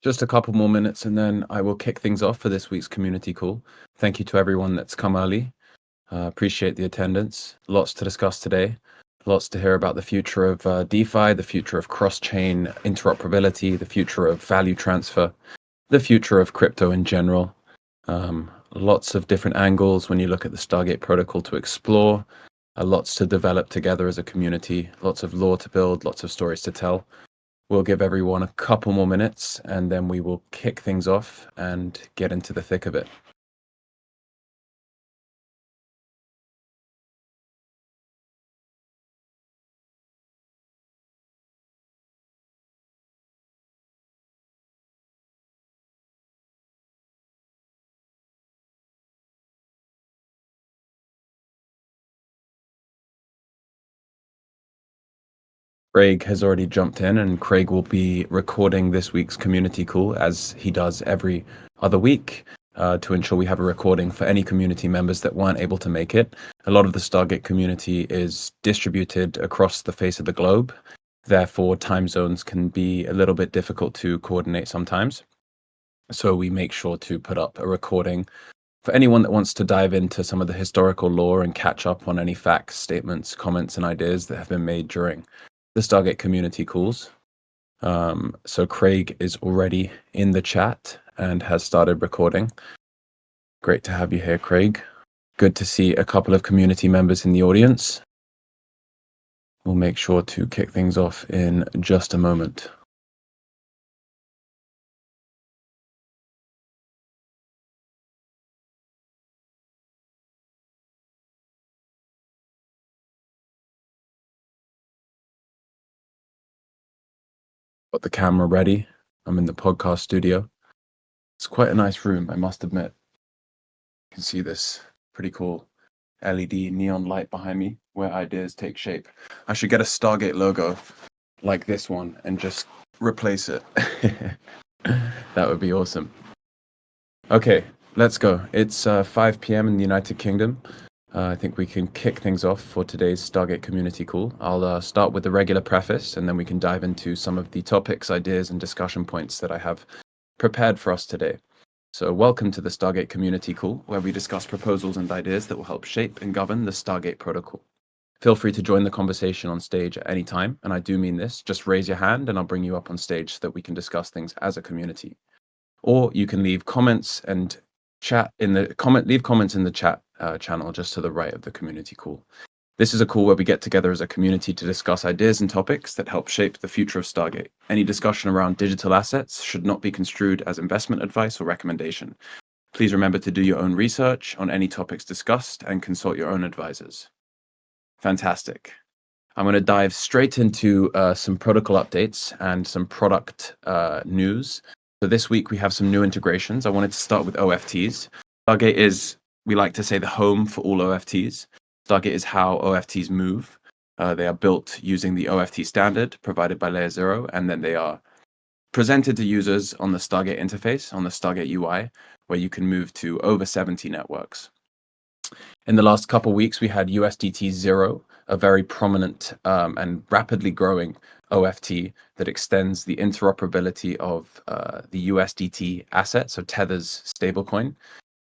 Just a couple more minutes and then I will kick things off for this week's community call. Thank you to everyone that's come early. Appreciate the attendance. Lots to discuss today. Lots to hear about the future of DeFi, the future of cross-chain interoperability, the future of value transfer, the future of crypto in general. Lots of different angles when you look at the Stargate protocol to explore. Lots to develop together as a community. Lots of lore to build, lots of stories to tell. We'll give everyone a couple more minutes and then we will kick things off and get into the thick of it. Craig has already jumped in and Craig will be recording this week's community call as he does every other week to ensure we have a recording for any community members that weren't able to make it. A lot of the Stargate community is distributed across the face of the globe. Therefore, time zones can be a little bit difficult to coordinate sometimes. So we make sure to put up a recording for anyone that wants to dive into some of the historical lore and catch up on any facts, statements, comments, and ideas that have been made during the Stargate community calls. So Craig is already in the chat and has started recording. Great to have you here, Craig. Good to see a couple of community members in the audience. We'll make sure to kick things off in just a moment. Got the camera ready. I'm in the podcast studio. It's quite a nice room, I must admit. You can see this pretty cool LED neon light behind me where ideas take shape. I should get a Stargate logo like this one and just replace it. That would be awesome. Okay, let's go. It's 5 p.m. in the United Kingdom. I think we can kick things off for today's Stargate community call. I'll start with the regular preface and then we can dive into some of the topics, ideas, and discussion points that I have prepared for us today. So welcome to the Stargate community call, where we discuss proposals and ideas that will help shape and govern the Stargate protocol. Feel free to join the conversation on stage at any time, and I do mean this. Just raise your hand and I'll bring you up on stage so that we can discuss things as a community. Or you can leave comments and leave comments in the chat channel just to the right of the community call. This is a call where we get together as a community to discuss ideas and topics that help shape the future of Stargate. Any discussion around digital assets should not be construed as investment advice or recommendation. Please remember to do your own research on any topics discussed and consult your own advisors. Fantastic. I'm going to dive straight into some protocol updates and some product news. So this week we have some new integrations. I wanted to start with OFTs. Stargate is, we like to say, the home for all OFTs. Stargate is how OFTs move. They are built using the OFT standard provided by Layer 0, and then they are presented to users on the Stargate interface, on the Stargate UI, where you can move to over 70 networks. In the last couple of weeks, we had USDT 0, a very prominent and rapidly growing OFT that extends the interoperability of the USDT asset, so Tether's stablecoin.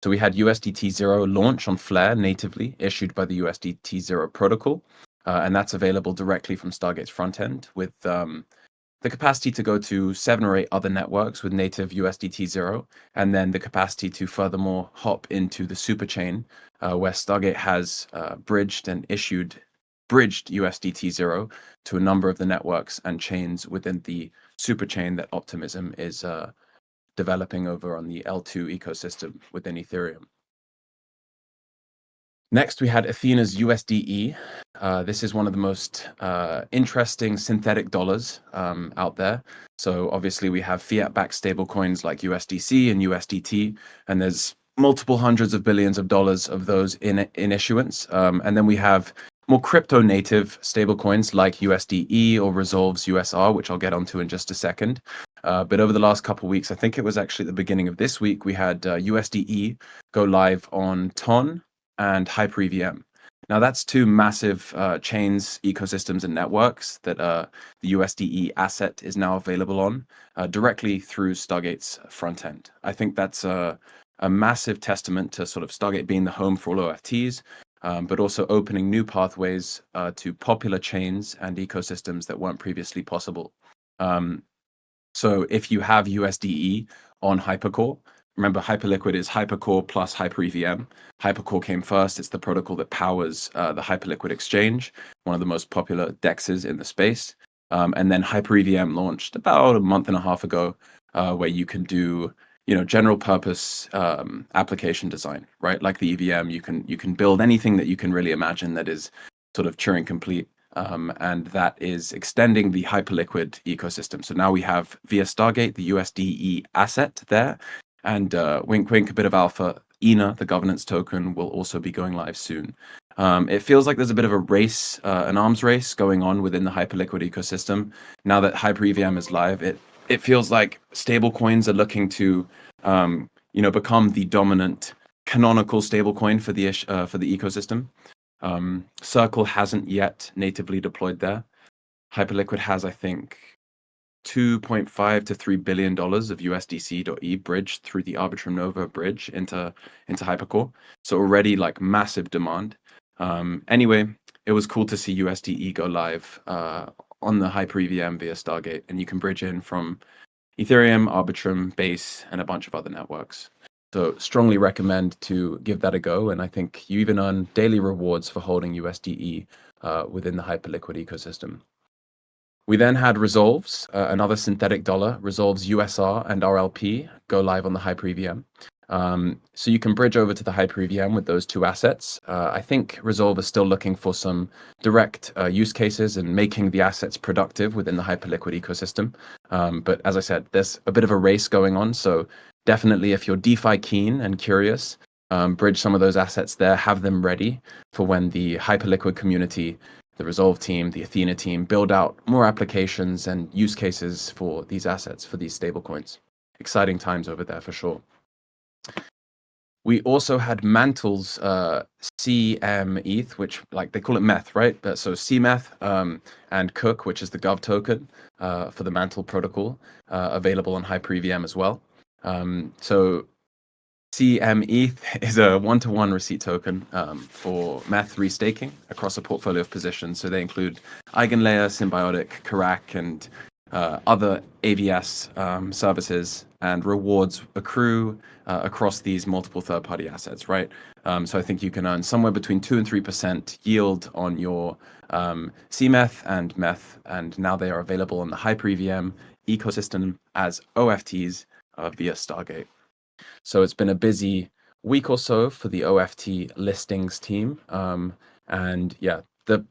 So we had USDT 0 launch on Flare natively, issued by the USDT 0 protocol, and that's available directly from Stargate's front end with the capacity to go to 7 or 8 other networks with native USDT 0, and then the capacity to furthermore hop into the superchain where Stargate has bridged USDT 0 to a number of the networks and chains within the superchain that Optimism is developing over on the L2 ecosystem within Ethereum. Next, we had Athena's USDE. This is one of the most interesting synthetic dollars out there. So obviously we have fiat-backed stablecoins like USDC and USDT, and there's multiple hundreds of billions of dollars of those in issuance. And then we have more crypto-native stablecoins like USDE or Resolve's USR, which I'll get onto in just a second. But over the last couple of weeks, I think it was actually the beginning of this week, we had USDE go live on TON and HyperEVM. Now, that's two massive chains, ecosystems, and networks that the USDE asset is now available on directly through Stargate's front end. I think that's a massive testament to sort of Stargate being the home for all OFTs, but also opening new pathways to popular chains and ecosystems that weren't previously possible. Um, so if you have USDE on Hypercore, remember Hyperliquid is Hypercore plus HyperEVM. Hypercore came first. It's the protocol that powers the Hyperliquid exchange, one of the most popular DEXs in the space. And then HyperEVM launched about a month and a half ago, where you can do general purpose application design, right? Like the EVM, you can build anything that you can really imagine that is sort of Turing complete. And that is extending the Hyperliquid ecosystem. So now we have, via Stargate, the USDE asset there, and wink, wink, a bit of alpha. ENA, the governance token, will also be going live soon. It feels like there's a bit of a race, an arms race going on within the Hyperliquid ecosystem. Now that HyperEVM is live, it feels like stablecoins are looking to, become the dominant canonical stablecoin for the ecosystem. Circle hasn't yet natively deployed there. Hyperliquid has, I think, $2.5 to $3 billion of USDC.E bridged through the Arbitrum Nova bridge into Hypercore. So already like massive demand. Anyway, it was cool to see USDE go live on the HyperEVM via Stargate, and you can bridge in from Ethereum, Arbitrum, Base, and a bunch of other networks. So strongly recommend to give that a go. And I think you even earn daily rewards for holding USDE within the Hyperliquid ecosystem. We then had Resolves, another synthetic dollar, Resolves USR and RLP go live on the HyperEVM. So you can bridge over to the HyperEVM with those two assets. I think Resolve is still looking for some direct use cases and making the assets productive within the Hyperliquid ecosystem. But as I said, there's a bit of a race going on. So definitely, if you're DeFi keen and curious, bridge some of those assets there, have them ready for when the Hyperliquid community, the Resolve team, the Athena team, build out more applications and use cases for these assets, for these stablecoins. Exciting times over there for sure. We also had Mantle's CM ETH, which like they call it Meth, right? So CMETH and Cook, which is the Gov token for the Mantle protocol, available on HyperEVM as well. So CM ETH is a one-to-one receipt token for Meth restaking across a portfolio of positions. So they include EigenLayer, Symbiotic, Karak, and other AVS services, and rewards accrue across these multiple third-party assets, right? So I think you can earn somewhere between 2 and 3% yield on your CMETH and Meth, and now they are available on the HyperEVM ecosystem as OFTs via Stargate. So it's been a busy week or so for the OFT listings team. And yeah, the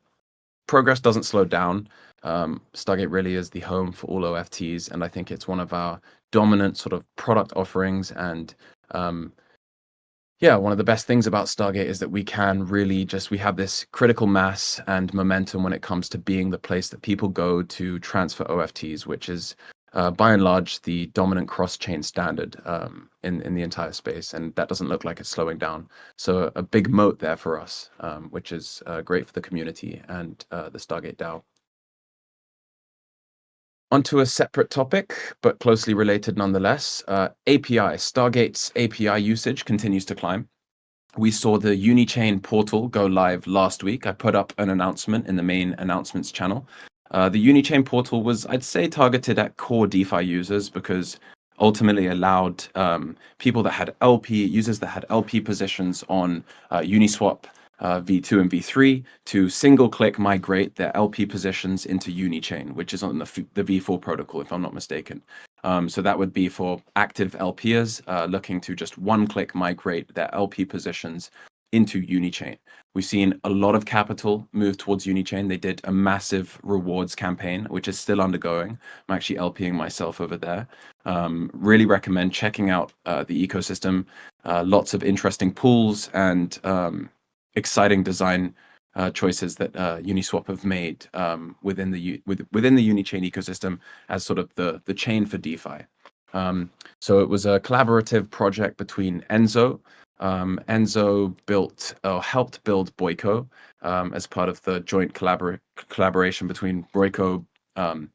progress doesn't slow down. Stargate really is the home for all OFTs, and I think it's one of our dominant sort of product offerings. And one of the best things about Stargate is that we can really we have this critical mass and momentum when it comes to being the place that people go to transfer OFTs, which is by and large the dominant cross-chain standard in the entire space, and that doesn't look like it's slowing down. So a big moat there for us, which is great for the community and the Stargate DAO. Onto a separate topic, but closely related nonetheless. API, Stargate's API usage continues to climb. We saw the Unichain portal go live last week. I put up an announcement in the main announcements channel. The Unichain portal was, I'd say, targeted at core DeFi users because ultimately allowed people that had users that had LP positions on Uniswap V2 and V3 to single-click migrate their LP positions into Unichain, which is on the V4 protocol, if I'm not mistaken. So that would be for active LPers looking to just one-click migrate their LP positions into Unichain. We've seen a lot of capital move towards Unichain. They did a massive rewards campaign, which is still undergoing. I'm actually LPing myself over there. Really recommend checking out the ecosystem. Lots of interesting pools and exciting design choices that Uniswap have made within the Unichain ecosystem as sort of the chain for DeFi. So it was a collaborative project between Enzo, Enzo helped build Boyko as part of the joint collaboration between Boyko, Enzo,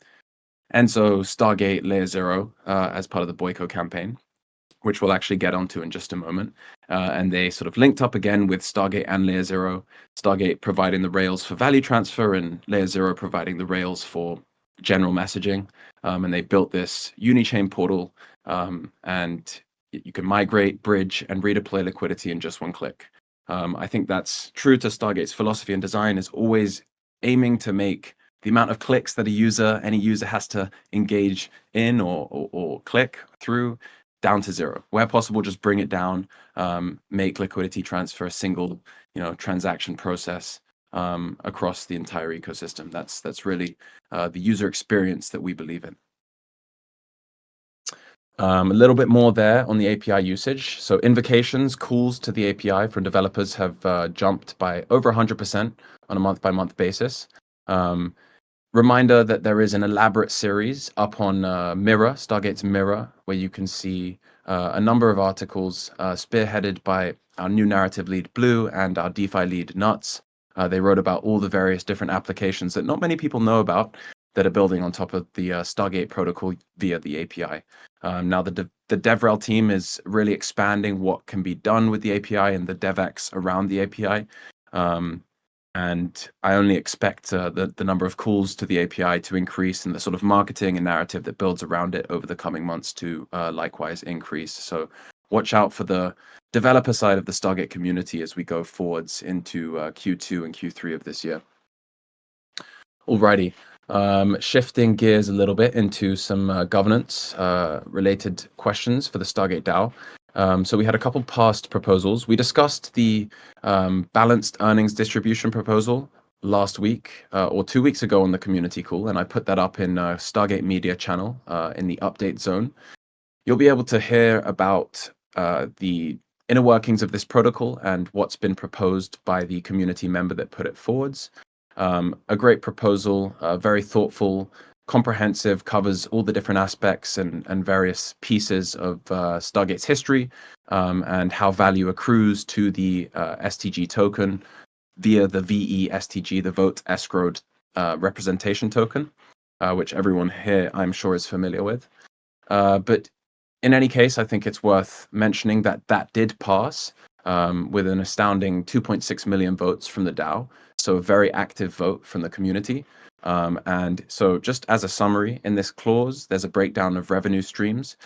Stargate, Layer Zero as part of the Boyko campaign, which we'll actually get onto in just a moment. And they sort of linked up again with Stargate and Layer Zero, Stargate providing the rails for value transfer and Layer Zero providing the rails for general messaging. And they built this Unichain portal, and you can migrate, bridge, and redeploy liquidity in just one click. I think that's true to Stargate's philosophy and design, is always aiming to make the amount of clicks that any user has to engage in or click through down to zero. Where possible, just bring it down, make liquidity transfer a single, transaction process across the entire ecosystem. That's really the user experience that we believe in. A little bit more there on the API usage. So invocations, calls to the API from developers have jumped by over 100% on a month-by-month basis. Reminder that there is an elaborate series up on Mirror, Stargate's Mirror, where you can see a number of articles spearheaded by our new narrative lead, Blue, and our DeFi lead, Nuts. They wrote about all the various different applications that not many people know about that are building on top of the Stargate protocol via the API. Now, the DevRel team is really expanding what can be done with the API and the DevX around the API. And I only expect the number of calls to the API to increase, and the sort of marketing and narrative that builds around it over the coming months to likewise increase. So watch out for the developer side of the Stargate community as we go forwards into Q2 and Q3 of this year. Alrighty, shifting gears a little bit into some governance related questions for the Stargate DAO. So we had a couple past proposals. We discussed the balanced earnings distribution proposal last week or 2 weeks ago on the community call, and I put that up in Stargate Media channel in the update zone. You'll be able to hear about the inner workings of this protocol and what's been proposed by the community member that put it forwards. A great proposal, very thoughtful, comprehensive, covers all the different aspects and various pieces of Stargate's history and how value accrues to the STG token via the VE STG, the vote escrowed representation token, which everyone here I'm sure is familiar with. But in any case, I think it's worth mentioning that that did pass with an astounding 2.6 million votes from the DAO. So a very active vote from the community. And so just as a summary, in this clause, there's a breakdown of revenue streams,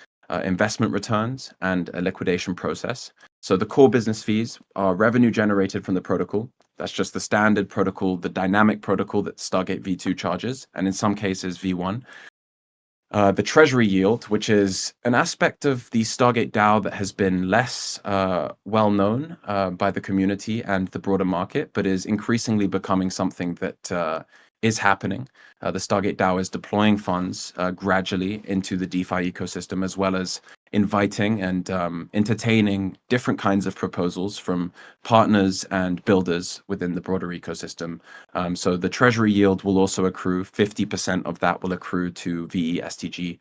investment returns, and a liquidation process. So the core business fees are revenue generated from the protocol. That's just the standard protocol, the dynamic protocol that Stargate V2 charges, and in some cases V1. The treasury yield, which is an aspect of the Stargate DAO that has been less well known by the community and the broader market, but is increasingly becoming something that is happening. The Stargate DAO is deploying funds gradually into the DeFi ecosystem, as well as inviting and entertaining different kinds of proposals from partners and builders within the broader ecosystem. So the treasury yield will also accrue. 50% of that will accrue to VE STG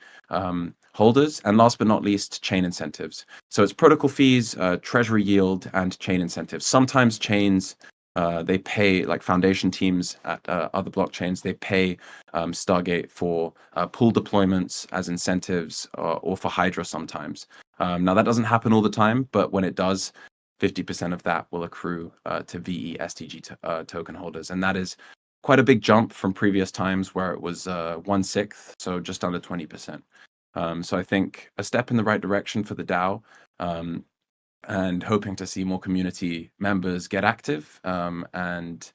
holders. And last but not least, chain incentives. So it's protocol fees, treasury yield, and chain incentives. Sometimes chains they pay, like foundation teams at other blockchains, they pay Stargate for pool deployments as incentives or for Hydra sometimes. Now, that doesn't happen all the time, but when it does, 50% of that will accrue to VE STG token holders. And that is quite a big jump from previous times where it was 1/6, so just under 20%. So I think a step in the right direction for the DAO. And hoping to see more community members get active. And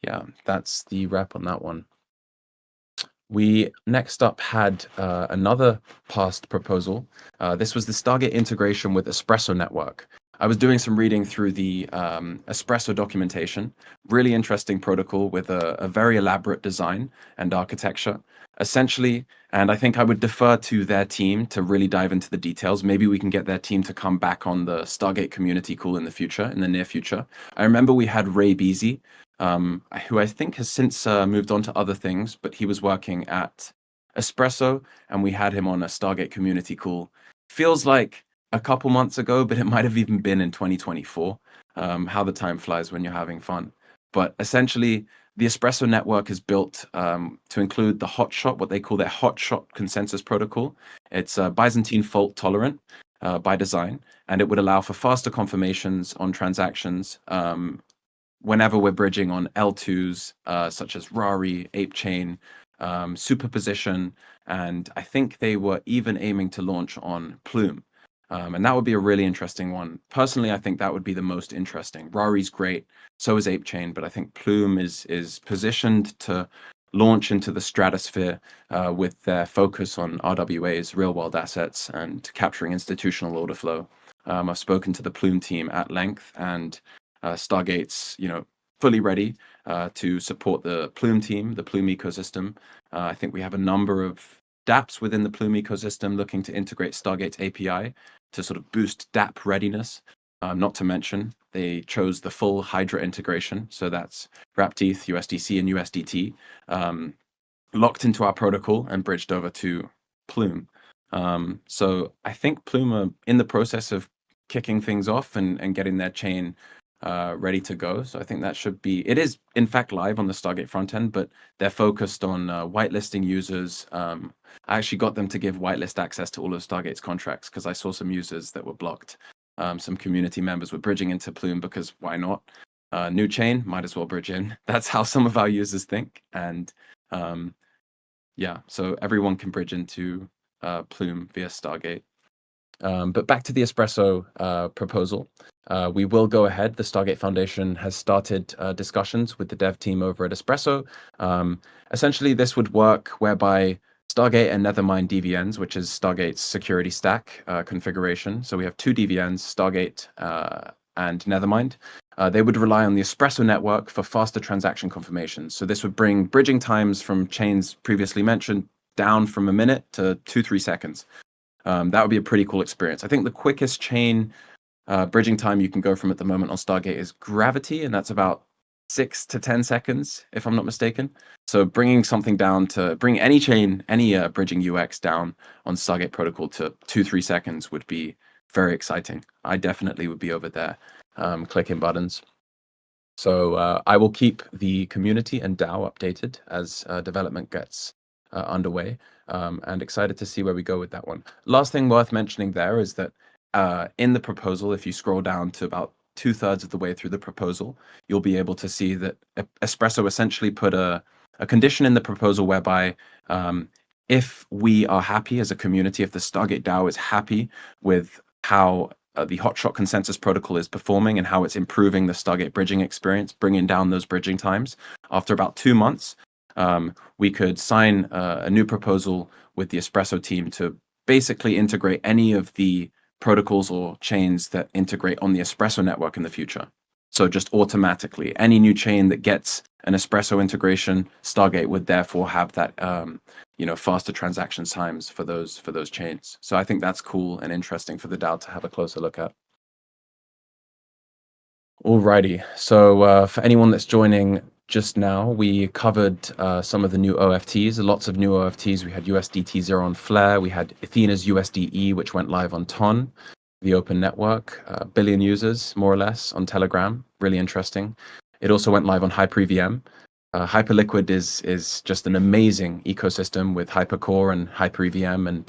yeah, that's the wrap on that one. We next up had another past proposal. This was the Stargate integration with Espresso Network. I was doing some reading through the Espresso documentation. Really interesting protocol with a very elaborate design and architecture. Essentially, and I think I would defer to their team to really dive into the details. Maybe we can get their team to come back on the Stargate community call in the near future. I remember we had Ray Beasy, who I think has since moved on to other things, but he was working at Espresso, and we had him on a Stargate community call. Feels like a couple months ago, but it might have even been in 2024. How the time flies when you're having fun. But essentially, the Espresso network is built to include the hotshot, what they call their hotshot consensus protocol. It's Byzantine fault tolerant by design, and it would allow for faster confirmations on transactions whenever we're bridging on L2s, such as Rari, ApeChain, Superposition, and I think they were even aiming to launch on Plume. And that would be a really interesting one. Personally, I think that would be the most interesting. Rari's great, so is ApeChain, but I think Plume is positioned to launch into the stratosphere with their focus on RWAs, real world assets, and capturing institutional order flow. I've spoken to the Plume team at length, and Stargate's, fully ready to support the Plume team, the Plume ecosystem. I think we have a number of dApps within the Plume ecosystem looking to integrate Stargate's API to sort of boost dApp readiness. Not to mention, they chose the full Hydra integration, so that's wrapped ETH, USDC, and USDT, locked into our protocol and bridged over to Plume. So I think Plume are in the process of kicking things off and getting their chain ready to go. So I think that should be, it is in fact live on the Stargate front end, but they're focused on whitelisting users. I actually got them to give whitelist access to all of Stargate's contracts because I saw some users that were blocked. Some community members were bridging into Plume because why not? New chain, might as well bridge in. That's how some of our users think. And yeah, so everyone can bridge into Plume via Stargate. But back to the Espresso proposal. We will go ahead. The Stargate Foundation has started discussions with the dev team over at Espresso. Essentially, this would work whereby Stargate and Nethermind DVNs, which is Stargate's security stack configuration. So we have two DVNs, Stargate and Nethermind. They would rely on the Espresso network for faster transaction confirmations. So this would bring bridging times from chains previously mentioned down from a minute to 2-3 seconds. That would be a pretty cool experience. I think the quickest chain bridging time you can go from at the moment on Stargate is Gravity, and that's about 6 to 10 seconds, if I'm not mistaken. So bringing something down to bring any chain, any bridging UX down on Stargate protocol to 2-3 seconds would be very exciting. I definitely would be over there clicking buttons. So I will keep the community and DAO updated as development gets underway, and excited to see where we go with that one. Last thing worth mentioning there is that in the proposal, if you scroll down to about 2/3 of the way through the proposal, you'll be able to see that Espresso essentially put a condition in the proposal whereby if we are happy as a community, if the Stargate DAO is happy with how the Hotshot Consensus Protocol is performing and how it's improving the Stargate bridging experience, bringing down those bridging times, after about 2 months, we could sign a new proposal with the Espresso team to basically integrate any of the protocols or chains that integrate on the Espresso network in the future. So just automatically, any new chain that gets an Espresso integration, Stargate would therefore have that faster transaction times for those chains. So I think that's cool and interesting for the DAO to have a closer look at. Alrighty, so for anyone that's joining just now, we covered some of the new OFTs, lots of new OFTs. We had USDT Zero on Flare, we had Athena's USDE, which went live on Ton, the open network, billion users, more or less, on Telegram, really interesting. It also went live on HyperEVM. Hyperliquid is just an amazing ecosystem with Hypercore and HyperEVM, and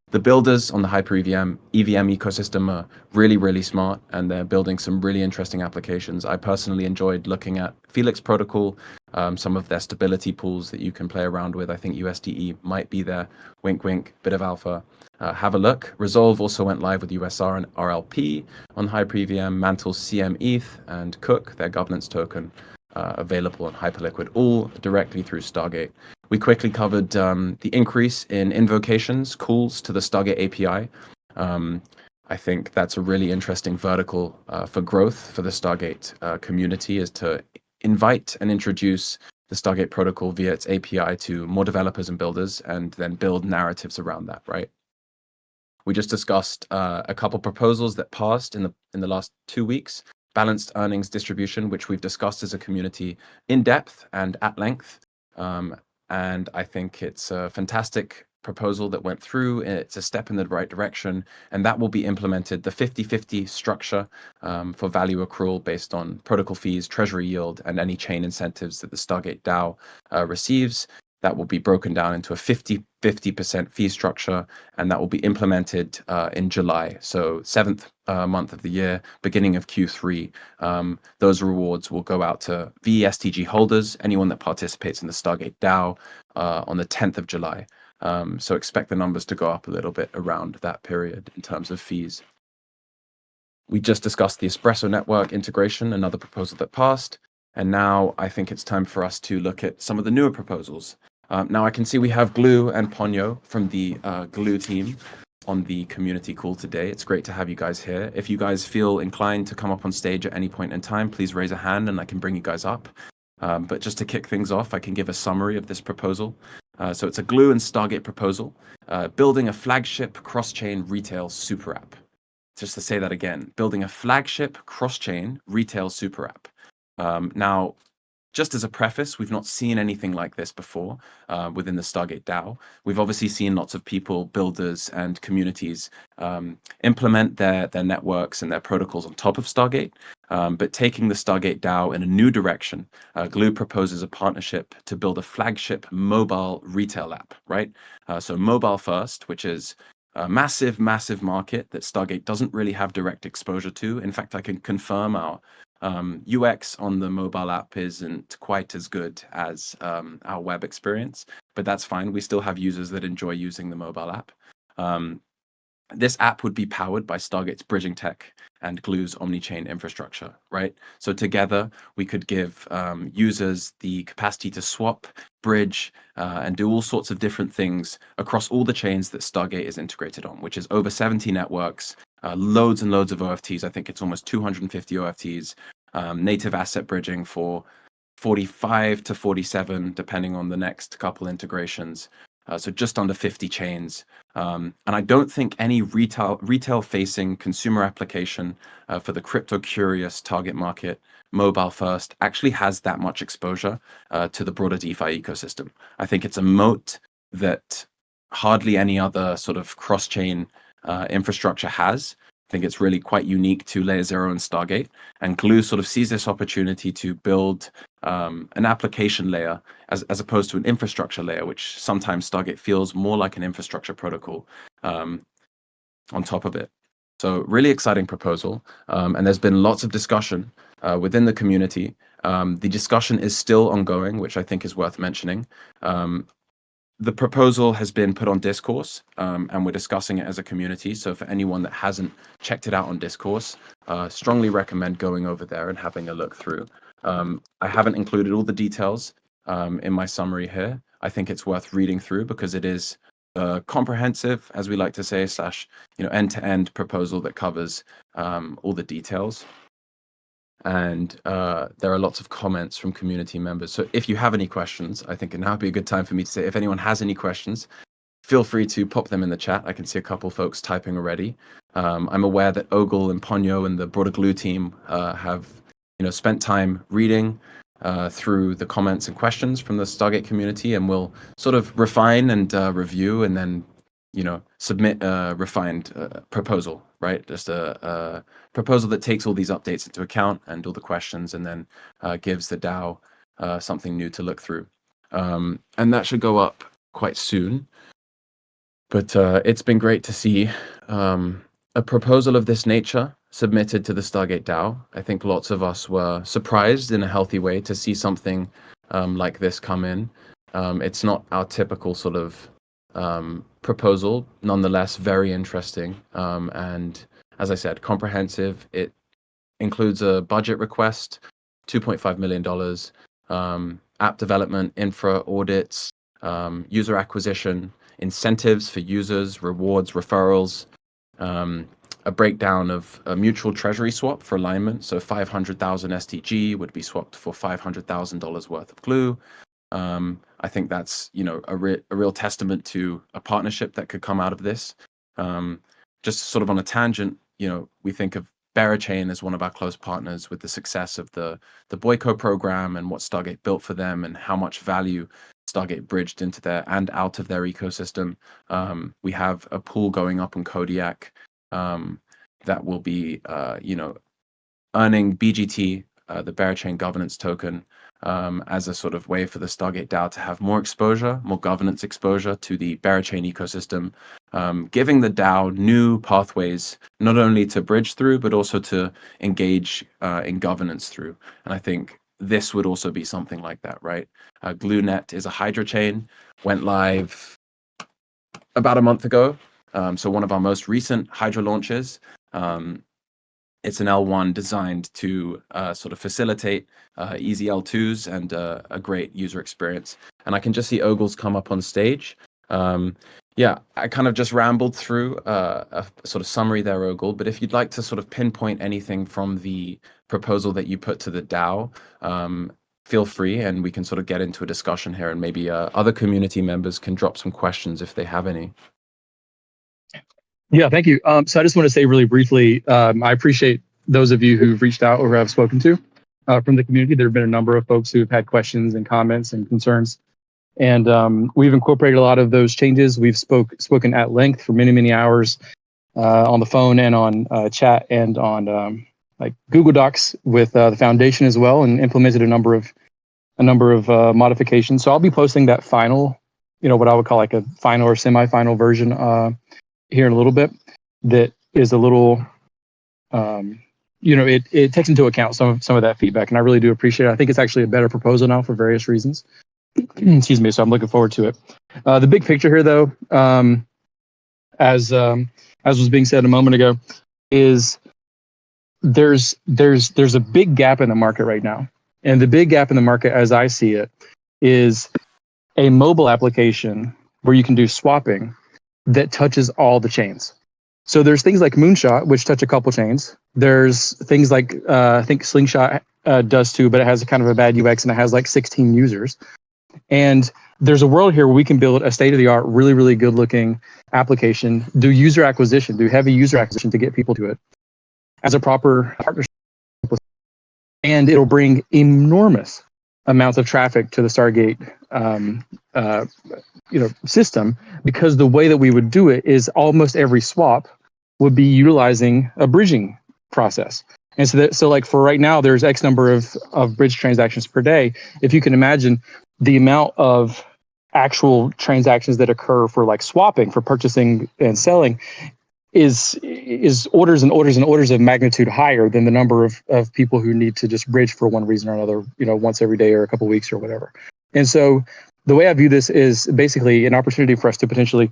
the builders on the HyperEVM EVM ecosystem are really, really smart, and they're building some really interesting applications. I personally enjoyed looking at Felix Protocol, some of their stability pools that you can play around with. I think USDE might be there. Wink, wink, bit of alpha. Have a look. Resolve also went live with USR and RLP on HyperEVM, Mantle CM ETH, and Cook, their governance token. Available on Hyperliquid, all directly through Stargate. We quickly covered the increase in invocations, calls to the Stargate API. I think that's a really interesting vertical for growth for the Stargate community, is to invite and introduce the Stargate protocol via its API to more developers and builders, and then build narratives around that, right? We just discussed a couple proposals that passed in the last 2 weeks. Balanced earnings distribution, which we've discussed as a community in depth and at length. And I think it's a fantastic proposal that went through. It's a step in the right direction, and that will be implemented. The 50-50 structure for value accrual based on protocol fees, treasury yield, and any chain incentives that the Stargate DAO receives. That will be broken down into a 50% fee structure, and that will be implemented in July. So 7th month of the year, beginning of Q3. Those rewards will go out to VESTG holders, anyone that participates in the Stargate DAO on the 10th of July. So expect the numbers to go up a little bit around that period in terms of fees. We just discussed the Espresso Network integration, another proposal that passed. And now I think it's time for us to look at some of the newer proposals. Now I can see we have Glue and Ponyo from the Glue team on the community call today. It's great to have you guys here. If you guys feel inclined to come up on stage at any point in time, please raise a hand and I can bring you guys up. But just to kick things off, I can give a summary of this proposal. So it's a Glue and Stargate proposal, building a flagship cross-chain retail super app. Just to say that again, building a flagship cross-chain retail super app. Now, just as a preface, we've not seen anything like this before within the Stargate DAO. We've obviously seen lots of people, builders, and communities implement their networks and their protocols on top of Stargate. But taking the Stargate DAO in a new direction, Glue proposes a partnership to build a flagship mobile retail app, right? So mobile first, which is a massive, massive market that Stargate doesn't really have direct exposure to. In fact, I can confirm our UX on the mobile app isn't quite as good as our web experience, but that's fine. We still have users that enjoy using the mobile app. This app would be powered by Stargate's bridging tech and Glue's omni-chain infrastructure, right? So together, we could give users the capacity to swap, bridge, and do all sorts of different things across all the chains that Stargate is integrated on, which is over 70 networks, loads and loads of OFTs. I think it's almost 250 OFTs, native asset bridging for 45 to 47, depending on the next couple integrations. So just under 50 chains. And I don't think any retail-facing consumer application for the crypto-curious target market, mobile first, actually has that much exposure to the broader DeFi ecosystem. I think it's a moat that hardly any other sort of cross-chain infrastructure has. I think it's really quite unique to Layer 0 and Stargate. And Glue sort of sees this opportunity to build an application layer as opposed to an infrastructure layer, which sometimes Stargate feels more like an infrastructure protocol on top of it. So really exciting proposal. And there's been lots of discussion within the community. The discussion is still ongoing, which I think is worth mentioning. The proposal has been put on Discourse, and we're discussing it as a community. So for anyone that hasn't checked it out on Discourse, strongly recommend going over there and having a look through. I haven't included all the details in my summary here. I think it's worth reading through because it is comprehensive, as we like to say, / end-to-end proposal that covers all the details. And there are lots of comments from community members. So if you have any questions, I think now would be a good time for me to say, if anyone has any questions, feel free to pop them in the chat. I can see a couple folks typing already. I'm aware that Ogle and Ponyo and the broader Glue team have spent time reading through the comments and questions from the Stargate community, and we'll sort of refine and review and then submit a refined proposal, right? Just a proposal that takes all these updates into account and all the questions, and then gives the DAO something new to look through. And that should go up quite soon. But it's been great to see a proposal of this nature submitted to the Stargate DAO. I think lots of us were surprised in a healthy way to see something like this come in. It's not our typical sort of proposal, nonetheless very interesting, and as I said, comprehensive. It includes a budget request, $2.5 million, app development, infra audits, user acquisition, incentives for users, rewards, referrals, a breakdown of a mutual treasury swap for alignment. So 500,000 STG would be swapped for $500,000 worth of Glue. I think that's a real testament to a partnership that could come out of this. Just sort of on a tangent, we think of Berachain as one of our close partners with the success of the Boyko program and what Stargate built for them and how much value Stargate bridged into their and out of their ecosystem. We have a pool going up on Kodiak that will be, earning BGT, the Berachain governance token, as a sort of way for the Stargate DAO to have more exposure, more governance exposure to the Berachain ecosystem, giving the DAO new pathways, not only to bridge through, but also to engage in governance through. And I think this would also be something like that, right? GlueNet is a Hydra chain, went live about a month ago. So one of our most recent Hydra launches. It's an L1 designed to sort of facilitate easy L2s and a great user experience. And I can just see Ogles come up on stage. Yeah, I kind of just rambled through a sort of summary there, Ogle, but if you'd like to sort of pinpoint anything from the proposal that you put to the DAO, feel free, and we can sort of get into a discussion here, and maybe other community members can drop some questions if they have any. Yeah, thank you. So I just want to say really briefly, I appreciate those of you who've reached out or have spoken to from the community. There have been a number of folks who've had questions and comments and concerns. And we've incorporated a lot of those changes. We've spoken at length for many, many hours on the phone and on chat and on like Google Docs with the foundation as well, and implemented a number of modifications. So I'll be posting that final, what I would call like a final or semi-final version here in a little bit. That is a little, it takes into account some of that feedback, and I really do appreciate it. I think it's actually a better proposal now for various reasons. Excuse me. So I'm looking forward to it. The big picture here, though, as was being said a moment ago, is there's a big gap in the market right now, and the big gap in the market, as I see it, is a mobile application where you can do swapping that touches all the chains. So there's things like Moonshot, which touch a couple chains. There's things like I think Slingshot does too, but it has a kind of a bad UX and it has like 16 users. And there's a world here where we can build a state-of-the-art, really, really good-looking application, do user acquisition, do heavy user acquisition to get people to it as a proper partnership, and it'll bring enormous amounts of traffic to the Stargate system, because the way that we would do it is almost every swap would be utilizing a bridging process. And so like for right now, there's X number of bridge transactions per day. If you can imagine the amount of actual transactions that occur for like swapping, for purchasing and selling, is orders and orders and orders of magnitude higher than the number of people who need to just bridge for one reason or another, once every day or a couple of weeks or whatever. And so the way I view this is basically an opportunity for us to potentially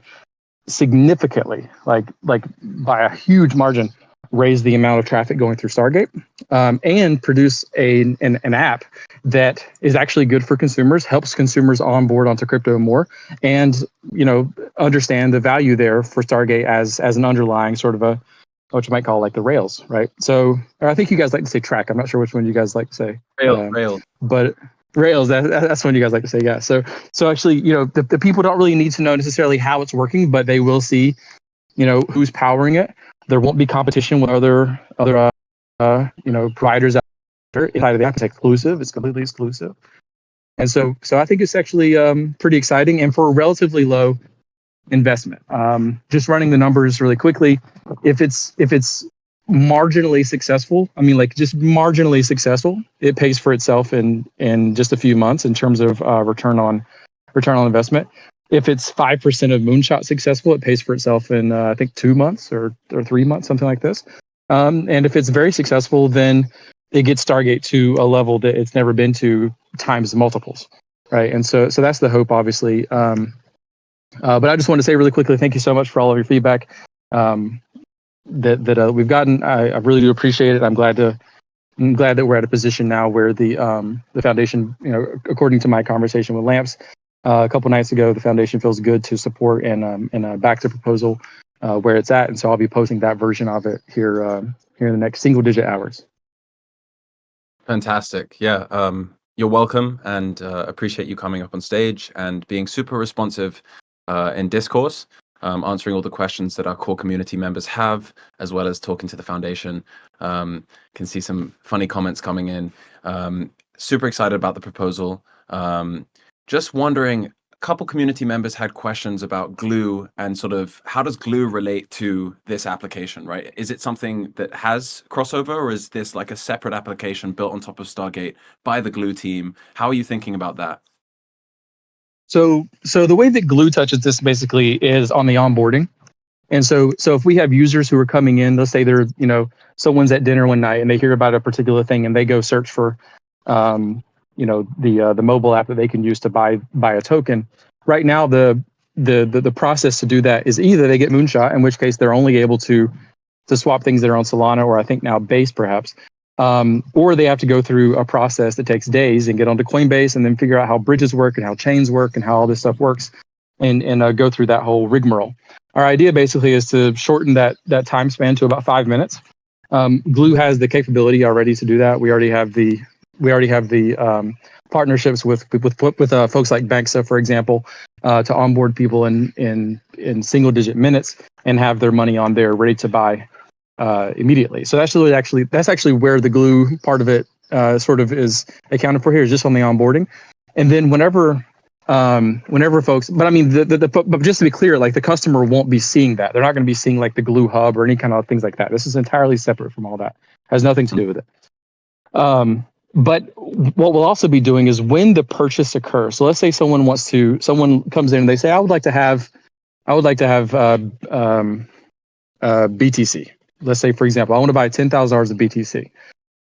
significantly, like by a huge margin, raise the amount of traffic going through Stargate, and produce an app that is actually good for consumers, helps consumers onboard onto crypto more, and understand the value there for Stargate as an underlying sort of a, what you might call like the rails, right? So I think you guys like to say track. I'm not sure which one you guys like to say. Rails. But Rails, that's one you guys like to say, yeah. So actually, the people don't really need to know necessarily how it's working, but they will see, who's powering it. There won't be competition with other providers out there inside of the app. It's exclusive. It's completely exclusive. And so I think it's actually pretty exciting, and for a relatively low investment. Just running the numbers really quickly, if it's marginally successful, just marginally successful, it pays for itself in just a few months in terms of return on investment. If it's 5% of Moonshot successful, it pays for itself in I think 2 months or 3 months, something like this. And if it's very successful, then it gets Stargate to a level that it's never been to times multiples, right? And so that's the hope, obviously. But I just want to say really quickly, thank you so much for all of your feedback that we've gotten. I really do appreciate it. I'm glad that we're at a position now where the foundation, according to my conversation with Lamps a couple nights ago, the foundation feels good to support and back the proposal where it's at. And so I'll be posting that version of it here in the next single-digit hours. Fantastic. Yeah. You're welcome, and appreciate you coming up on stage and being super responsive in discourse, answering all the questions that our core community members have, as well as talking to the foundation. Can see some funny comments coming in. Super excited about the proposal. Just wondering, a couple community members had questions about glue and sort of how does glue relate to this application, right? Is it something that has crossover, or is this like a separate application built on top of Stargate by the glue team? How are you thinking about that? So the way that Glue touches this basically is on the onboarding. And so if we have users who are coming in, let's say they're, someone's at dinner one night and they hear about a particular thing and they go search for, the mobile app that they can use to buy a token. Right now, the process to do that is either they get Moonshot, in which case they're only able to swap things that are on Solana, or I think now Base perhaps, or they have to go through a process that takes days and get onto Coinbase and then figure out how bridges work and how chains work and how all this stuff works, and go through that whole rigmarole. Our idea basically is to shorten that time span to about 5 minutes. Glue has the capability already to do that. We already have the partnerships with folks like Banxa, for example, to onboard people in single digit minutes and have their money on there ready to buy immediately. So that's actually where the glue part of it sort of is accounted for here, is just on the onboarding. And then whenever folks, but I mean, but just to be clear, like the customer won't be seeing that. They're not going to be seeing like the glue hub or any kind of things like that. This is entirely separate from all that. Has nothing to do with it. But what we'll also be doing is when the purchase occurs. So let's say someone comes in and they say, I would like to have BTC. Let's say, for example, I want to buy $10,000 of BTC.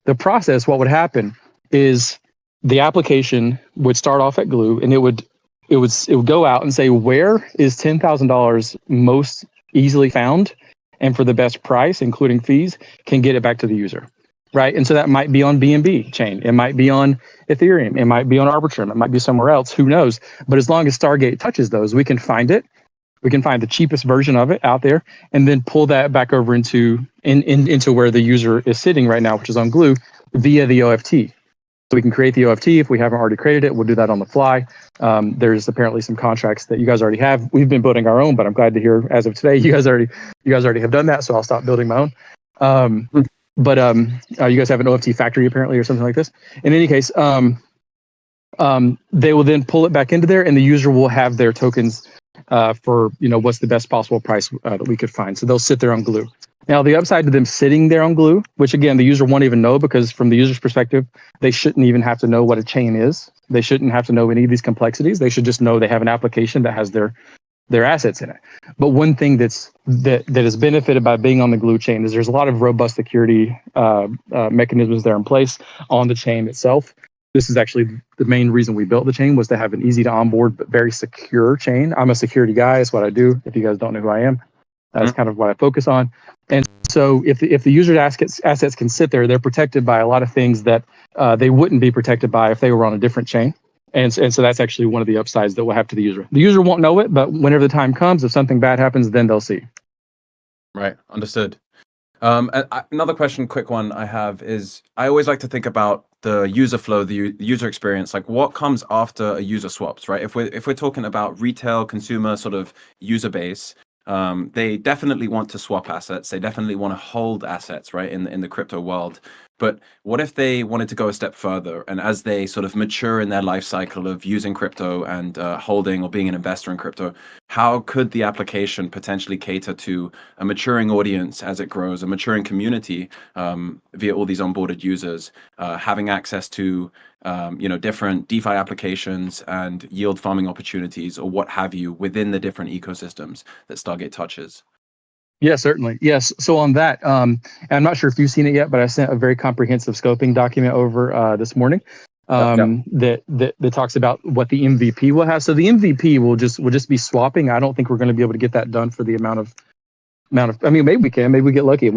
The process, what would happen is the application would start off at Glue, and it would go out and say, where is $10,000 most easily found, and for the best price, including fees, can get it back to the user, right? And so that might be on BNB chain, it might be on Ethereum, it might be on Arbitrum, it might be somewhere else. Who knows? But as long as Stargate touches those, we can find it. We can find the cheapest version of it out there, and then pull that back over into where the user is sitting right now, which is on Glue, via the OFT. So we can create the OFT if we haven't already created it. We'll do that on the fly. There's apparently some contracts that you guys already have. We've been building our own, but I'm glad to hear as of today you guys already have done that. So I'll stop building my own. But you guys have an OFT factory apparently, or something like this. In any case, they will then pull it back into there, and the user will have their tokens for what's the best possible price that we could find. So they'll sit there on Glue. Now, the upside to them sitting there on Glue, which again the user won't even know, because from the user's perspective, they shouldn't even have to know what a chain is. They shouldn't have to know any of these complexities. They should just know they have an application that has their assets in it. But one thing that is benefited by being on the Glue chain is there's a lot of robust security mechanisms there in place on the chain itself. This is actually the main reason we built the chain, was to have an easy to onboard but very secure chain. I'm a security guy. That's what I do. If you guys don't know who I am, that's kind of what I focus on. And so if the user's assets can sit there, they're protected by a lot of things that they wouldn't be protected by if they were on a different chain. And so that's actually one of the upsides that we'll have to the user. The user won't know it, but whenever the time comes, if something bad happens, then they'll see. Right. Understood. Another question, quick one I have is, I always like to think about the user flow, the user experience, like what comes after a user swaps, right? If we're talking about retail consumer sort of user base, they definitely want to swap assets. They definitely want to hold assets, right, in the crypto world. But what if they wanted to go a step further, and as they sort of mature in their life cycle of using crypto and holding or being an investor in crypto, how could the application potentially cater to a maturing audience as it grows, a maturing community via all these onboarded users, having access to different DeFi applications and yield farming opportunities, or what have you, within the different ecosystems that Stargate touches? Yeah, certainly. Yes. So on that, and I'm not sure if you've seen it yet, but I sent a very comprehensive scoping document over this morning that talks about what the MVP will have. So the MVP will just be swapping. I don't think we're going to be able to get that done for the amount of. I mean, maybe we can. Maybe we get lucky and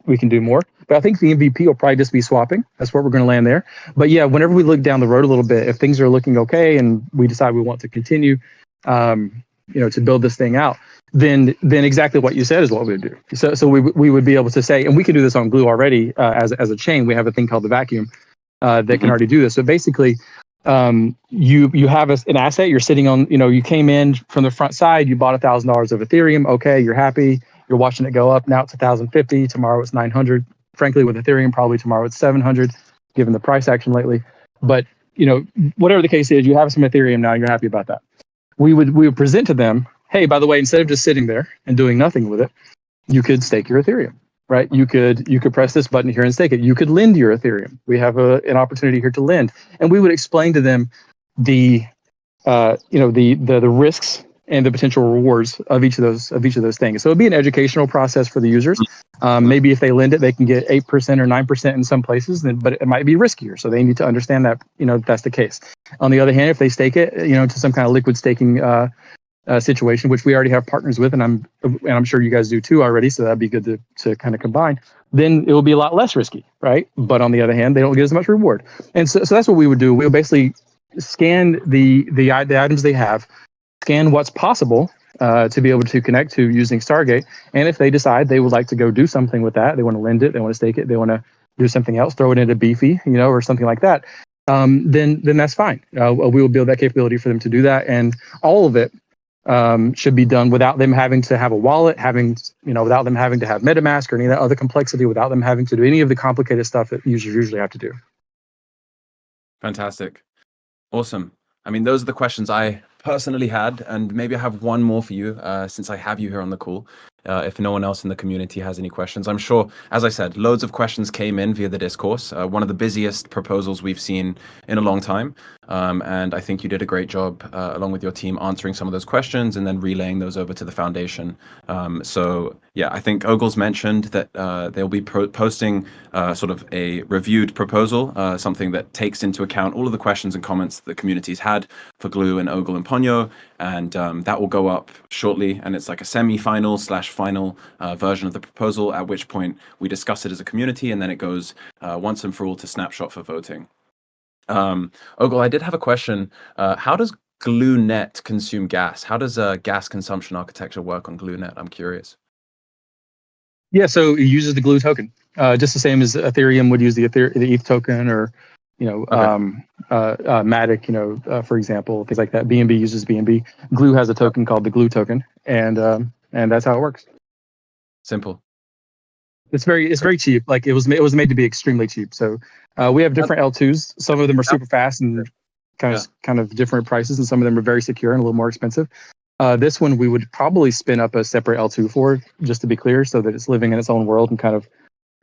we can do more. But I think the MVP will probably just be swapping. That's where we're going to land there. But yeah, whenever we look down the road a little bit, if things are looking okay and we decide we want to continue, to build this thing out, then exactly what you said is what we would do. So we would be able to say, and we can do this on Glue already as a chain. We have a thing called the vacuum that can already do this. So basically, you have an asset. You're sitting on. You came in from the front side. You bought $1,000 of Ethereum. Okay, you're happy. You're watching it go up. Now it's 1,050. Tomorrow it's 900. Frankly, with Ethereum, probably tomorrow it's 700, given the price action lately. But whatever the case is, you have some Ethereum now, you're happy about that. We would present to them, hey, by the way, instead of just sitting there and doing nothing with it, you could stake your Ethereum, right? You could press this button here and stake it. You could lend your Ethereum. We have an opportunity here to lend, and we would explain to them the the risks and the potential rewards of each of those things. So it'd be an educational process for the users. Maybe if they lend it, they can get 8% or 9% in some places, but it might be riskier. So they need to understand that that's the case. On the other hand, if they stake it, to some kind of liquid staking situation, which we already have partners with, and I'm sure you guys do too already. So that'd be good to kind of combine. Then it will be a lot less risky, right? But on the other hand, they don't get as much reward. And so that's what we would do. We would basically scan the items they have, scan what's possible to be able to connect to using Stargate. And if they decide they would like to go do something with that, they want to lend it, they want to stake it, they want to do something else, throw it into Beefy, or something like that, then that's fine. We will build that capability for them to do that, and all of it should be done without them having to have a wallet, without them having to have MetaMask or any of that other complexity, without them having to do any of the complicated stuff that users usually have to do. Fantastic. Awesome. I mean, those are the questions I personally had, and maybe I have one more for you since I have you here on the call. If no one else in the community has any questions, I'm sure, as I said, loads of questions came in via the discourse. One of the busiest proposals we've seen in a long time. And I think you did a great job along with your team answering some of those questions and then relaying those over to the foundation. So yeah, I think Ogle's mentioned that they'll be posting sort of a reviewed proposal, something that takes into account all of the questions and comments that the community's had for Glue and Ogle and Ponyo, and that will go up shortly. And it's like a semi-final/final version of the proposal, at which point we discuss it as a community, and then it goes once and for all to Snapshot for voting. Ogle, I did have a question. How does GlueNet consume gas? How does gas consumption architecture work on GlueNet? I'm curious. Yeah, so it uses the Glue token, just the same as Ethereum would use the ETH token, or Matic, for example, things like that. BNB uses BNB. Glue has a token called the Glue token, and that's how it works. Simple. It's very cheap. Like it was made to be extremely cheap. So we have different L2s. Some of them are super fast and kind of different prices, and some of them are very secure and a little more expensive. This one we would probably spin up a separate L2 for, just to be clear, so that it's living in its own world and kind of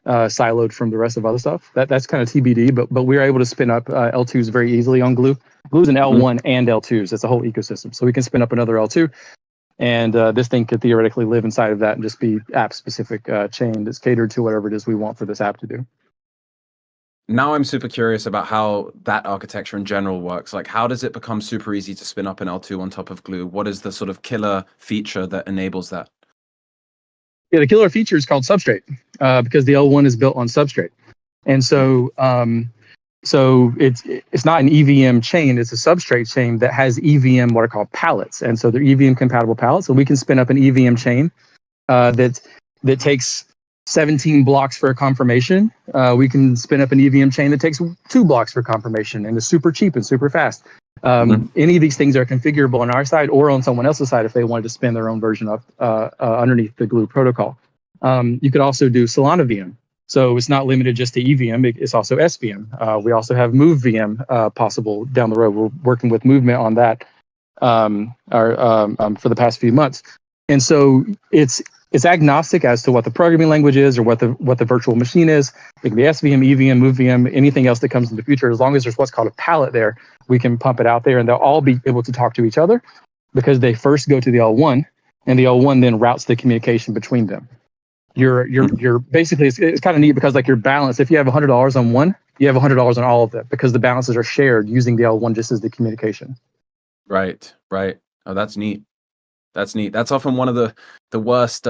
siloed from the rest of other stuff. That's kind of TBD, but we are able to spin up L2s very easily on Glue. Glue's an L1 and L2s. It's a whole ecosystem. So we can spin up another L2, and this thing could theoretically live inside of that and just be app-specific chain that's catered to whatever it is we want for this app to do. Now I'm super curious about how that architecture in general works. Like, how does it become super easy to spin up an L2 on top of Glue? What is the sort of killer feature that enables that? Yeah, the killer feature is called Substrate, because the L1 is built on Substrate. And so it's not an EVM chain, it's a Substrate chain that has EVM, what are called pallets. And so they're EVM compatible pallets. So we can spin up an EVM chain that takes 17 blocks for a confirmation. We can spin up an EVM chain that takes 2 blocks for confirmation and is super cheap and super fast. Any of these things are configurable on our side or on someone else's side if they wanted to spin their own version of underneath the Glue protocol. You could also do Solana VM. So it's not limited just to EVM, it's also SVM. We also have Move VM possible down the road. We're working with Movement on that for the past few months. And so it's agnostic as to what the programming language is or what the virtual machine is. It can be SVM, EVM, MoveVM, anything else that comes in the future. As long as there's what's called a pallet there, we can pump it out there, and they'll all be able to talk to each other because they first go to the L1, and the L1 then routes the communication between them. You're basically, it's kind of neat because like your balance, if you have $100 on one, you have $100 on all of them because the balances are shared using the L1 just as the communication. Right. Oh, that's neat. That's often one of the worst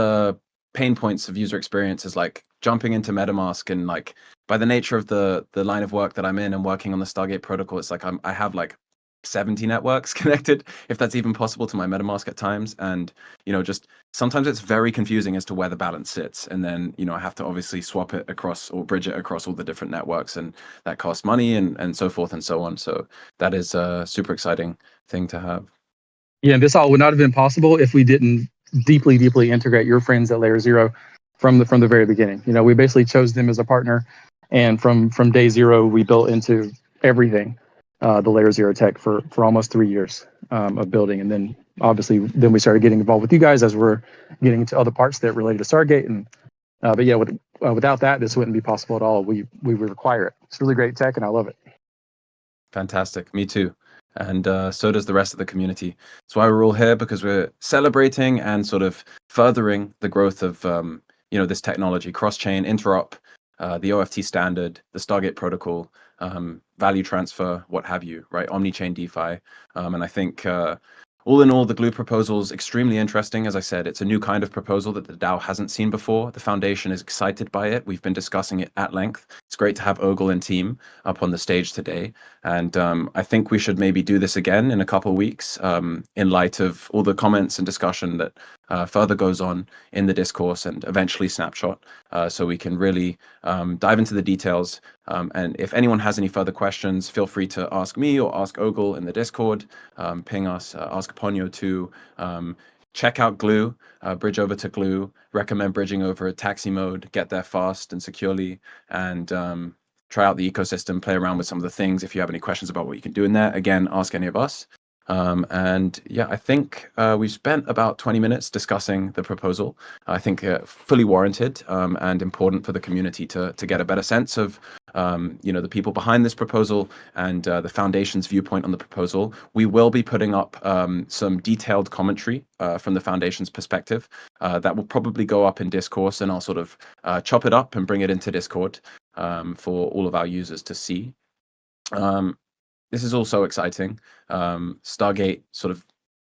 pain points of user experience, is like jumping into MetaMask, and like by the nature of the line of work that I'm in and working on the Stargate protocol, it's like I have like 70 networks connected, if that's even possible, to my MetaMask at times. And just sometimes it's very confusing as to where the balance sits, and then I have to obviously swap it across or bridge it across all the different networks, and that costs money and so forth and so on. So that is a super exciting thing to have. Yeah, this all would not have been possible if we didn't deeply integrate your friends at Layer Zero from the very beginning. We basically chose them as a partner, and from day zero we built into everything. the layer zero tech for almost 3 years of building, and then obviously then we started getting involved with you guys as we're getting into other parts that related to Stargate. And but yeah, without that, this wouldn't be possible at all. We would require it. It's really great tech, and I love it. Fantastic. Me too. And so does the rest of the community. That's why we're all here, because we're celebrating and sort of furthering the growth of this technology, cross-chain, interop, the OFT standard, the Stargate protocol, value transfer, what have you, right? Omni-chain DeFi. And I think all in all, the Glue proposal is extremely interesting. As I said, it's a new kind of proposal that the DAO hasn't seen before. The foundation is excited by it. We've been discussing it at length. It's great to have Ogle and team up on the stage today. And I think we should maybe do this again in a couple of weeks in light of all the comments and discussion that further goes on in the discourse and eventually Snapshot, so we can really dive into the details. And if anyone has any further questions, feel free to ask me or ask Ogle in the Discord, ping us, ask Ponyo too. Check out Glue, bridge over to Glue, recommend bridging over taxi mode, get there fast and securely, and try out the ecosystem, play around with some of the things. If you have any questions about what you can do in there, again, ask any of us. And yeah, I think we've spent about 20 minutes discussing the proposal. I think fully warranted and important for the community to get a better sense of the people behind this proposal and the foundation's viewpoint on the proposal. We will be putting up some detailed commentary from the foundation's perspective that will probably go up in discourse, and I'll sort of chop it up and bring it into Discord for all of our users to see. This is also exciting. Stargate sort of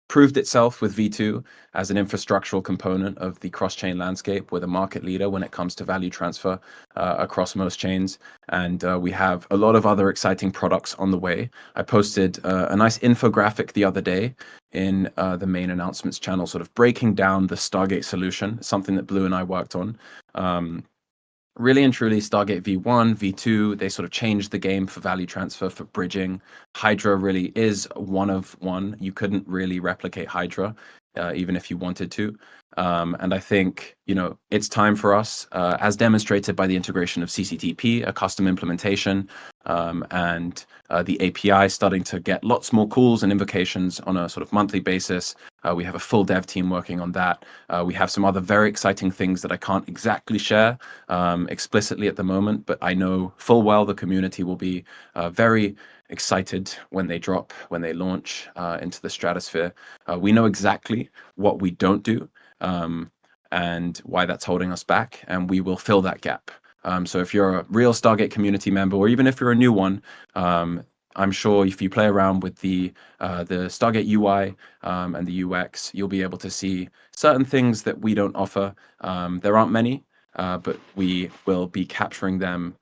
proved itself with V2 as an infrastructural component of the cross-chain landscape. We're the market leader when it comes to value transfer across most chains. And we have a lot of other exciting products on the way. I posted a nice infographic the other day in the main announcements channel, sort of breaking down the Stargate solution, something that Blue and I worked on. Really and truly, Stargate V1, V2, they sort of changed the game for value transfer, for bridging. Hydra really is one of one. You couldn't really replicate Hydra, even if you wanted to. And I think, it's time for us, as demonstrated by the integration of CCTP, a custom implementation, and the API starting to get lots more calls and invocations on a sort of monthly basis. We have a full dev team working on that. We have some other very exciting things that I can't exactly share explicitly at the moment, but I know full well the community will be very excited when they drop, when they launch into the stratosphere. We know exactly what we don't do and why that's holding us back, and we will fill that gap. So if you're a real Stargate community member, or even if you're a new one, I'm sure if you play around with the Stargate UI and the UX, you'll be able to see certain things that we don't offer. There aren't many, but we will be capturing them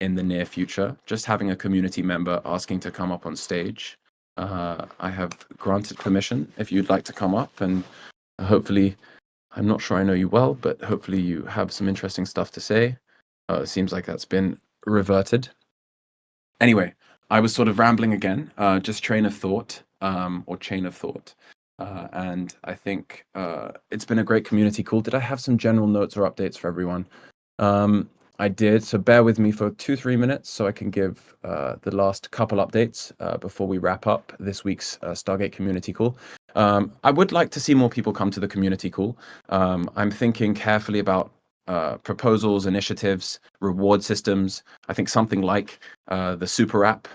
in the near future. Just having a community member asking to come up on stage. I have granted permission if you'd like to come up, and hopefully, I'm not sure I know you well, but hopefully you have some interesting stuff to say. It seems like that's been reverted. Anyway, I was sort of rambling again, just train of thought, or chain of thought. And I think it's been a great community call. Did I have some general notes or updates for everyone? I did, so bear with me for 2-3 minutes so I can give the last couple updates before we wrap up this week's Stargate community call. I would like to see more people come to the community call. I'm thinking carefully about proposals, initiatives, reward systems. I think something like the super app,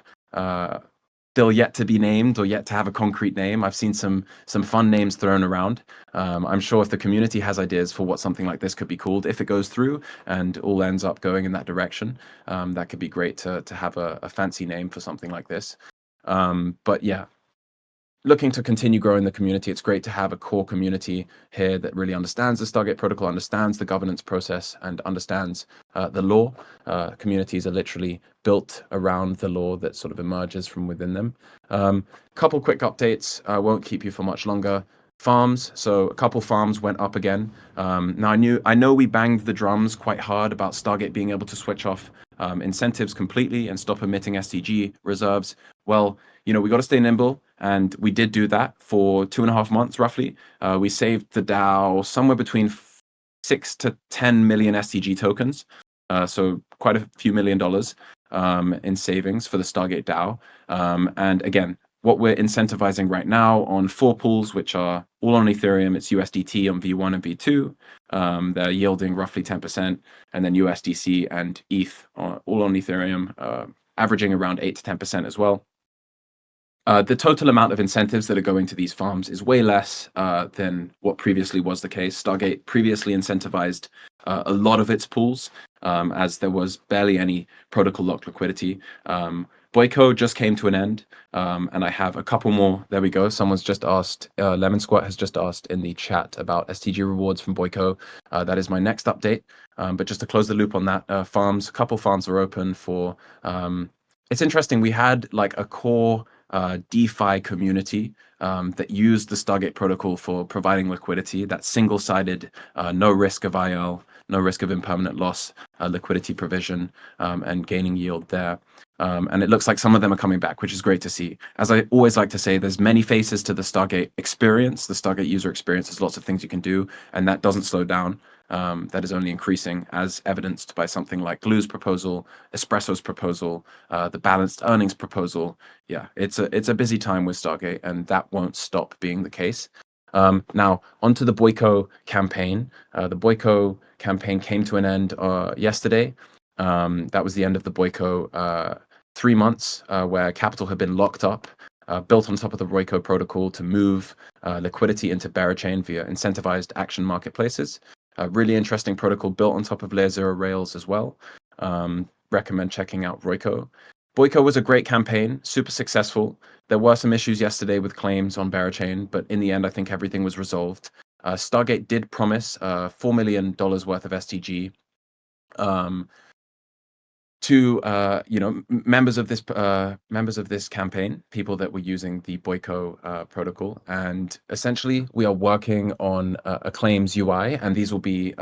still yet to be named or yet to have a concrete name. I've seen some fun names thrown around. I'm sure if the community has ideas for what something like this could be called, if it goes through and all ends up going in that direction, that could be great to have a fancy name for something like this. But yeah, looking to continue growing the community. It's great to have a core community here that really understands the Stargate protocol, understands the governance process, and understands the law. Communities are literally built around the law that sort of emerges from within them. Couple quick updates. I won't keep you for much longer. Farms. So a couple farms went up again. Now I know we banged the drums quite hard about Stargate being able to switch off incentives completely and stop emitting SDG reserves. Well, we got to stay nimble, and we did do that for 2.5 months roughly. We saved the DAO somewhere between 6 to 10 million SDG tokens, so quite a few $1 million. in savings for the Stargate DAO. And again, what we're incentivizing right now on 4 pools, which are all on Ethereum, it's USDT on V1 and V2. They're yielding roughly 10%, and then USDC and ETH all on Ethereum, averaging around 8 to 10% as well. The total amount of incentives that are going to these farms is way less than what previously was the case. Stargate previously incentivized a lot of its pools, as there was barely any protocol lock liquidity. Boyko just came to an end, and I have a couple more. There we go. Someone's just asked, Lemon Squat has just asked in the chat about STG rewards from Boyko. That is my next update. But just to close the loop on that, a couple farms are open for. It's interesting. We had like a core DeFi community that used the Stargate protocol for providing liquidity, that single-sided, no risk of IL, no risk of impermanent loss, liquidity provision, and gaining yield there. And it looks like some of them are coming back, which is great to see. As I always like to say, there's many faces to the Stargate experience, the Stargate user experience. There's lots of things you can do, and that doesn't slow down. That is only increasing, as evidenced by something like Glue's proposal, Espresso's proposal, the balanced earnings proposal. Yeah, it's a busy time with Stargate, and that won't stop being the case. Now, onto the Boyko campaign. The Boyko campaign came to an end yesterday. That was the end of the Boyko 3 months where capital had been locked up, built on top of the Boyko protocol to move liquidity into Berachain via incentivized action marketplaces. A really interesting protocol built on top of Layer 0 rails as well. Recommend checking out Boyko. Boyko was a great campaign, super successful. There were some issues yesterday with claims on Berachain, but in the end, I think everything was resolved. Stargate did promise $4 million worth of STG to members of this campaign, people that were using the Boyko protocol, and essentially we are working on a claims UI, and these will be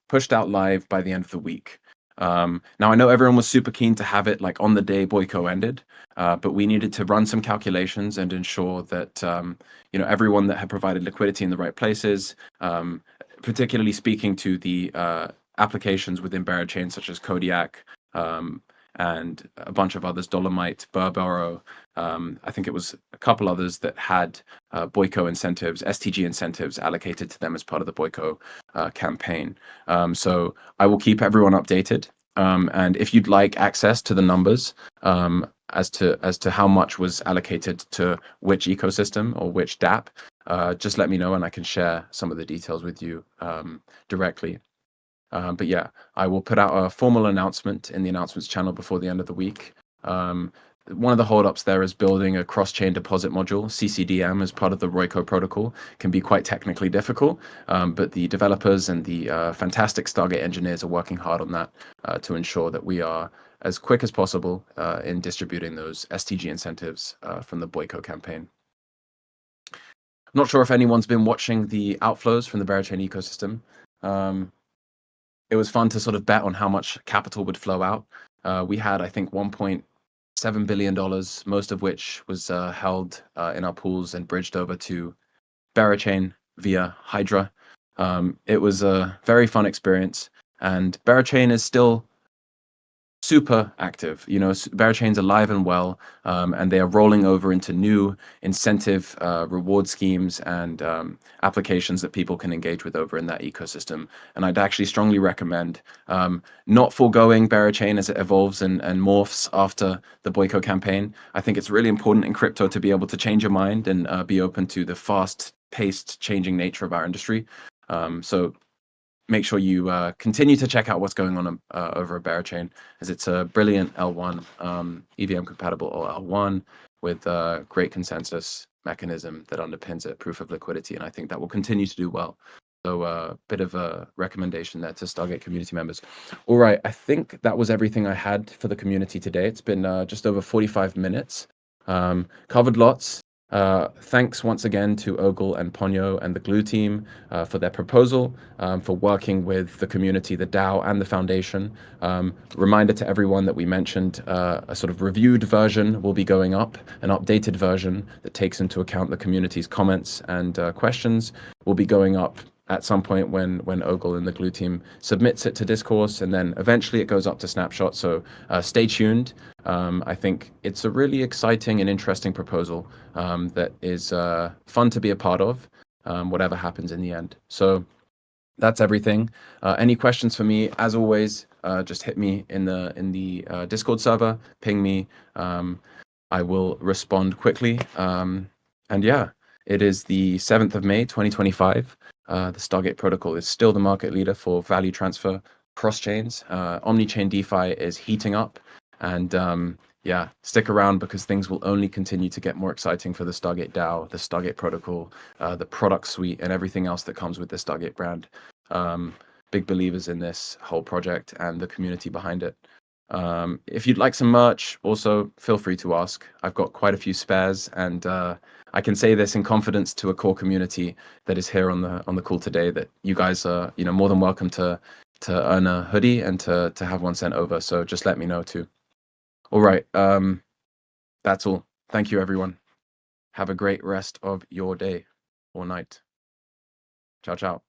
pushed out live by the end of the week. Now I know everyone was super keen to have it like on the day Boyko ended, but we needed to run some calculations and ensure that everyone that had provided liquidity in the right places, particularly speaking to the applications within Berachain such as Kodiak, and a bunch of others, Dolomite, Burbaro. I think it was a couple others that had Boyko incentives, STG incentives allocated to them as part of the Boyko campaign. So I will keep everyone updated. And if you'd like access to the numbers as to how much was allocated to which ecosystem or which DApp, just let me know and I can share some of the details with you directly. But yeah, I will put out a formal announcement in the announcements channel before the end of the week. One of the holdups there is building a cross-chain deposit module, CCDM, as part of the Boyko protocol. Can be quite technically difficult, but the developers and the fantastic Stargate engineers are working hard on that to ensure that we are as quick as possible in distributing those STG incentives from the Boyko campaign. I'm not sure if anyone's been watching the outflows from the Berachain ecosystem. It was fun to sort of bet on how much capital would flow out. We had, I think, $1.7 billion, most of which was held in our pools and bridged over to Berachain via Hydra. It was a very fun experience, and Berachain is still super active. Berachain's alive and well, and they are rolling over into new incentive reward schemes and applications that people can engage with over in that ecosystem. And I'd actually strongly recommend not foregoing Berachain as it evolves and morphs after the Boyko campaign. I think it's really important in crypto to be able to change your mind and be open to the fast-paced changing nature of our industry. So make sure you continue to check out what's going on over at Berachain, as it's a brilliant L1, EVM compatible L1 with a great consensus mechanism that underpins it, proof of liquidity, and I think that will continue to do well. So a bit of a recommendation there to Stargate community members. All right, I think that was everything I had for the community today. It's been just over 45 minutes. Covered lots. Thanks once again to Ogle and Ponyo and the Glue team for their proposal, for working with the community, the DAO, and the foundation. Reminder to everyone that we mentioned a sort of reviewed version will be going up, an updated version that takes into account the community's comments and questions will be going up at some point when Ogle and the Glue team submits it to Discourse, and then eventually it goes up to Snapshot. So stay tuned. I think it's a really exciting and interesting proposal that is fun to be a part of, whatever happens in the end. So that's everything. Any questions for me? As always, just hit me in the Discord server, ping me. I will respond quickly. And yeah, it is the 7th of May, 2025. The Stargate protocol is still the market leader for value transfer cross chains. Omni-chain DeFi is heating up, and yeah, stick around because things will only continue to get more exciting for the Stargate DAO, the Stargate protocol, the product suite, and everything else that comes with the Stargate brand. Big believers in this whole project and the community behind it. If you'd like some merch, also feel free to ask. I've got quite a few spares, and I can say this in confidence to a core community that is here on the call today. That you guys are, more than welcome to earn a hoodie and to have one sent over. So just let me know too. All right, that's all. Thank you, everyone. Have a great rest of your day or night. Ciao, ciao.